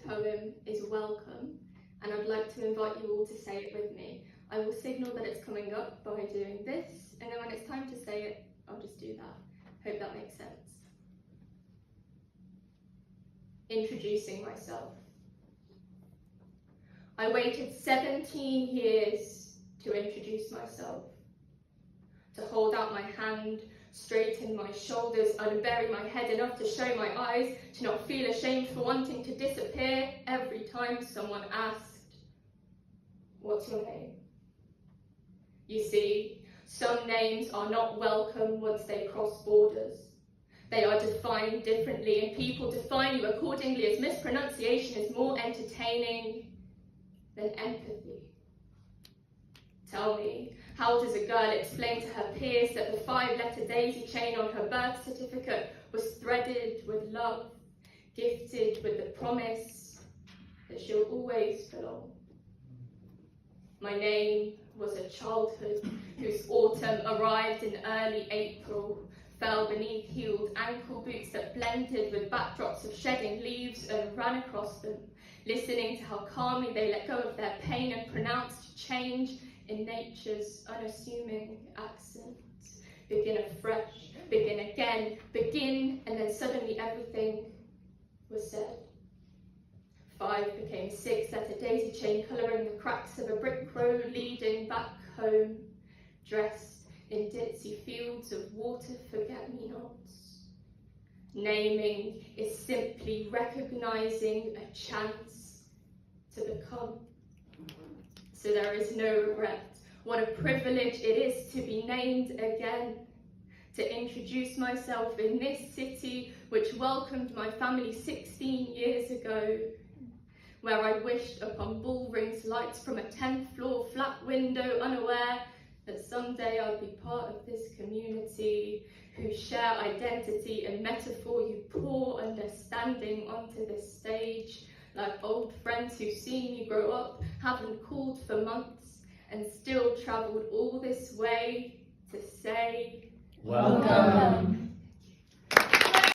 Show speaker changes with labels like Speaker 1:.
Speaker 1: poem is welcome, and I'd like to invite you all to say it with me. I will signal that it's coming up by doing this, and then when it's time to say it, I'll just do that. Hope that makes sense. Introducing myself. I waited 17 years to introduce myself, to hold out my hand, straighten my shoulders, unbury my head enough to show my eyes, to not feel ashamed for wanting to disappear every time someone asked, "What's your name?" You see, some names are not welcome once they cross borders. They are defined differently, and people define you accordingly, as mispronunciation is more entertaining than empathy. Tell me, how does a girl explain to her peers that the 5-letter daisy chain on her birth certificate was threaded with love, gifted with the promise that she'll always belong? My name was a childhood whose autumn arrived in early April, fell beneath heeled ankle boots that blended with backdrops of shedding leaves and ran across them, listening to how calmly they let go of their pain and pronounced change in nature's unassuming accent. Begin afresh, begin again, begin, and then suddenly everything was said. 5 became 6-letter daisy chain, colouring the cracks of a brick road leading back home, dressed in ditzy fields of water forget-me-nots. Naming is simply recognising a chance to become. So there is no regret. What a privilege it is to be named again, to introduce myself in this city which welcomed my family 16 years ago, where I wished upon Bullring's lights from a 10th floor flat window, unaware that someday I'll be part of this community whose share identity and metaphor you pour understanding onto this stage, like old friends who've seen you grow up, haven't called for months, and still travelled all this way to say,
Speaker 2: welcome.